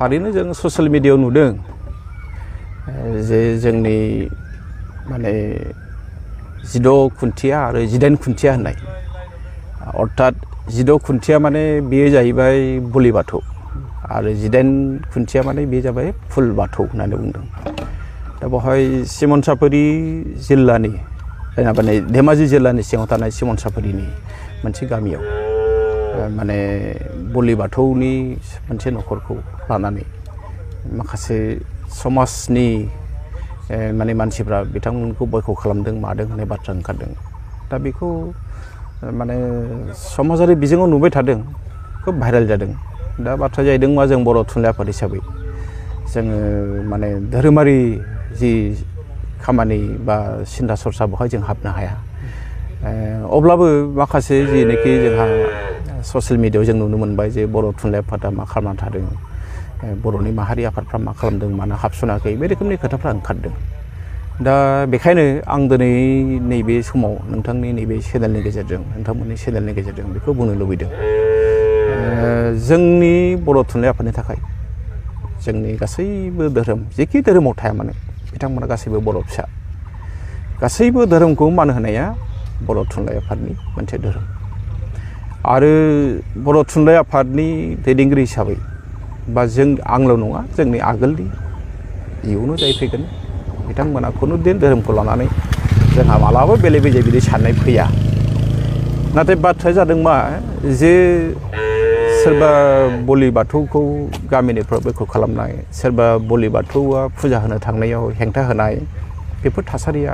थारैनो जों ससियेल मिडियायाव नुदों जे जोंनि माने 16 खुन्थिया आरो 18 खुन्थिया होननाय अर्थात 16 खुन्थिया माने बेयो जाहैबाय बोलि बाथौ आरो 18 खुन्थिया माने बे जाबाय फुल बाथौ होननानै बुंदों। दा बेवहाय सिमनसाफुरि जिल्लानि माने धेमाजि जिल्लानि सिङाव थानाय सिमनसाफुरिनि मोनसे गामियाव माने बोलि बाथौनि मोनसे न'खरखौ लानानै माखासे समाजनि माने मानसिफ्रा बिथांमोनखौ बयकट खालामदों मादों होननाय बाथ्रा ओंखारदों। दा बेखौ माने समाजारि बिजोङाव नुबाय थादों, खोब भाइरेल जादों। दा बाथ्रा जाहैदों मा जों बर' थुनलाइ आफाद हिसाबै जोङो माने धोरोमारि जि खामानि बा सिन्था सरसा बेवहाय जों हाबनो हाया। अब्लाबो माखासे जिनेखि जोंहा ससियेल मिडियायाव जों नुनो मोनबाय जे बर' थुनलाइ आफादा मा खालामनानै थादों, बर'नि माहारि आफादफ्रा मा खालामदों, मानो हाबसनाखै, बे रोखोमनि खोथाफ्रा ओंखारदों। दा बेखायनो आं दिनै नैबे समाव नोंथांनि नैबे चेनेलनि गेजेरजों, नोंथांमोननि चेनेलनि गेजेरजों बेखौ बुंनो लुबैदों। जोंनि बर' थुनलाइ आफादनि थाखाय जोंनि गासैबो धोरोम जेखि धोरोमाव थाया मानो बिथांमोना गासैबो बर' फिसा। गासैबो धोरोमखौ मान होनाया बर' थुनलाइ आफादनि मोनसे धोरोम। आरो बर' थुनलाइ आफादनि दैदेनगिरि हिसाबै बा जों आंल' नङा, जोंनि आगोलनि इयुनाव जाय फैगोन बिथांमोना खुनु दिन धोरोमखौ लानानै जोंहा मालाबा बेले बेजे बिदि साननाय फैया। नाथाय बाथ्राया जादों मा जे सोरबा बोलि बाथौखौ गामिनिफ्राय बयकट खालामनाय, सोरबा बोलि बाथौआ फुजा होनो थांनायाव हेंथा होनाय, बेफोर थासारिया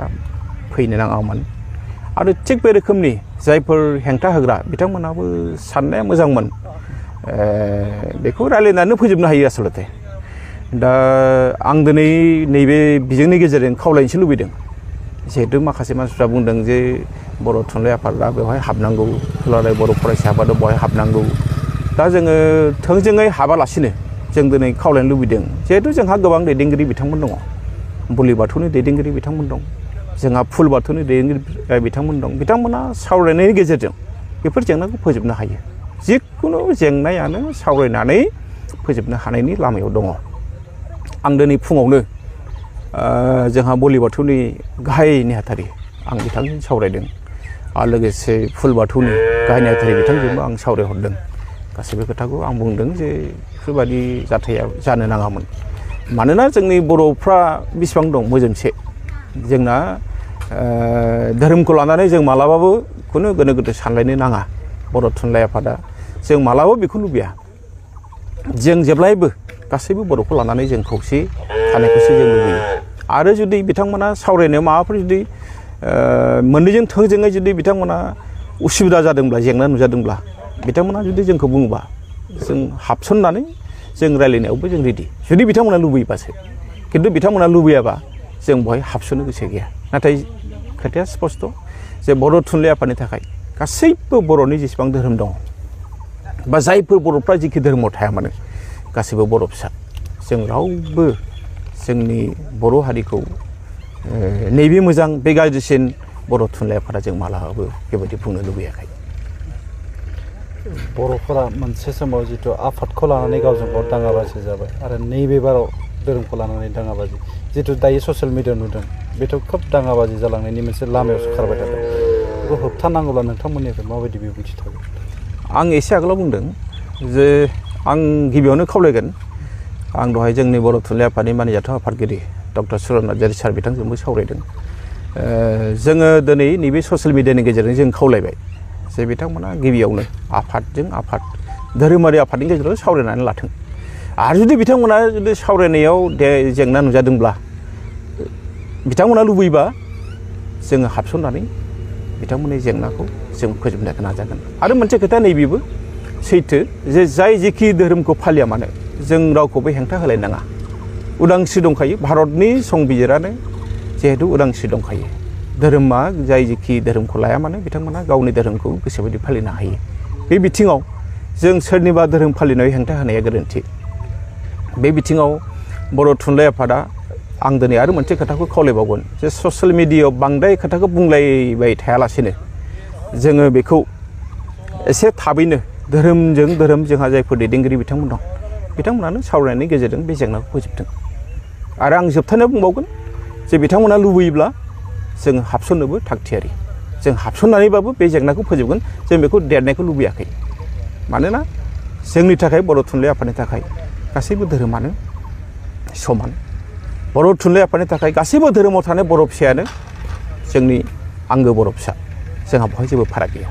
फैनो नाङामोन। आरो थिग बे रोखोमनि जायफोर हेंथा होग्रा बिथांमोनाबो साननाया मोजांमोन, बेखौ रायलायनानै फोजोबनो हायो आसलते। दा आं दिनै नैबे बिजोंनि गेजेरजों खावलायनोसो लुबैदों, जिहेतु माखासे मानसिफ्रा बुंदों जे बर' थुनलाइ आफादा बेवहाय हाबनांगौ, दुलाराय बर' फरायसा आफादा बेवहाय हाबनांगौ। दा जोङो थोंजोङै हाबालासिनो जों दिनै खावलायनो लुबैदों, जिहेतु जोंहा गोबां दैदेनगिरि बिथांमोन दङ, बोलि बाथौनि दैदेनगिरि बिथांमोन दं, जोंहा फुल बाथौनि दैदेनगिरि बिथांमोन दं। बिथांमोना सावरायनायनि गेजेरजों बेफोर जेंनाखौ फोजोबनो हायो। जिखुनु जेंनायानो सावरायनानै फोजोबनो हानायनि लामायाव दङ। आं दिनै फुङावनो जोंहा बोलि बाथौनि गाहाय नेहाथारि आं बिथांजों सावरायदों आरो लोगोसे फुल बाथौनि गाहाय नेहाथारि बिथांजोंबो आं सावरायहरदों। गासैबो खोथाखौ आं बुंदों जे बेफोरबायदि जाथाया जानो नाङामोन। मानोना जोंनि बर'फ्रा बेसेबां दं मोजोमसे, जोंना धोरोमखौ लानानै जों मालाबाबो खुनु गोनो गोथो सानलायनो नाङा। बर' थुनलाइ आफादा जों मालाबाबो बेखौ लुबैया। जों जेब्लायबो गासैबो बर'खौ लानानै जों खौसे थानायखौसो जों लुबैयो। आरो जुदि बिथांमोना सावरायनायाव माबाफोर जुदि मोननैजों थोंजोङै जुदि बिथांमोना उसुबिदा जादोंब्ला, जेंना नुजादोंब्ला, बिथांमोना जुदि जोंखौ बुङोबा जों हाबसननानै जों रायलायनायावबो जों रेडि, जुदि बिथांमोना लुबैयोबासो। खिन्थु बिथांमोना लुबैयाबा जों बेवहाय हाबसननो गोसो गैया। नाथाय खोथाया स्पस्त जे बर' थुनलाइ आफादनि थाखाय गासैबो बर'नि जेसेबां धोरोम दङ बा जायफोर बर'फ्रा जिखि धोरोमाव थाया मानो गासैबो बर' फिसा। जों रावबो जोंनि बर' हारिखौ नैबे मोजां बे गाज्रिसिन बर' थुनलाइ आफादा जों मालाबाबो बेबायदि बुंनो लुबैयाखै। बर'फोरा मोनसे समाव जिथु आफादखौ लानानै गावजों गाव दाङाबाजि जाबाय आरो नैबे बाराव धोरोमखौ लानानै दाङाबाजि, जिथु दायो ससियेल मिडियायाव नुदों, बेथ' खोब दाङाबाजि जालांनायनि मोनसे लामायावसो खारबाय थादों। बेखौ होबथानांगौब्ला नोंथांमोननिफ्राय माबायदि बिबुंथि थागोन? आं एसे आगोलाव बुंदों जे आं गिबियावनो खावलायगोन, आं दहाय जोंनि बर' थुनलाइ आफादनि मानिजाथाव आफादगिरि डक्टर सुरन नार्जारि सार बिथांजोंबो सावरायदों। जोङो दिनै नैबे ससियेल मिडियानि गेजेरजों जों खावलायबाय जे बिथांमोना गिबियावनो आफादजों आफाद, धोरोमारि आफादनि गेजेराव सावरायनानै लाथों। आरो जुदि बिथांमोना जुदि सावरायनायाव जेंना नुजादोंब्ला, बिथांमोना लुबैबा जोङो हाबसननानै बिथांमोननि जेंनाखौ जों फोजोबनो नाजागोन। आरो मोनसे खोथा नैबेबो सैथो जे जाय जेखि धोरोमखौ फालिया मानो जों रावखौबो हेंथा होलायनाङा। उदांस्रि दंखायो, भारतनि संबिजिरानो जिहेतु उदांस्रि दंखायो। धोरोमा जाय जेखि धोरोमखौ लाया मानो बिथांमोना गावनि धोरोमखौ गोसोबायदि फालिनो हायो। बे बिथिङाव जों सोरनिबा धोरोम फालिनायाव हेंथा होनाया गोरोन्थि। बे बिथिङाव बर' थुनलाइ आफादा आं दिनै आरो मोनसे खोथाखौ खावलायबावगोन जे ससियेल मिडियायाव बांद्राय खोथाखौ बुंलायबाय थायालासेनो जोङो बेखौ एसे थाबैनो धोरोमजों धोरोम जोंहा जायफोर दैदेनगिरि बिथांमोन दं बिथांमोनानो सावरायनायनि गेजेरजों बे जेंनाखौ फोजोबदों आरो आं जोबथारनायाव बुंबावगोन जे बिथांमोना लुबैयोब्ला जों हाबसननोबो थागथियारि जों हाबसननानैबाबो बे जेंनाखौ फोजोबगोन जों बेखौ देरनायखौ लुबैयाखै मानोना जोंनि थाखाय बर' थुनलाइ आफादनि थाखाय गासैबो धोरोमानो समान बर' थुनलाइ आफादनि थाखाय गासैबो धोरोमाव थानाय बर' फिसायानो जोंनि आंगो बर' फिसा जोंहा बेवहाय जेबो फाराग गैया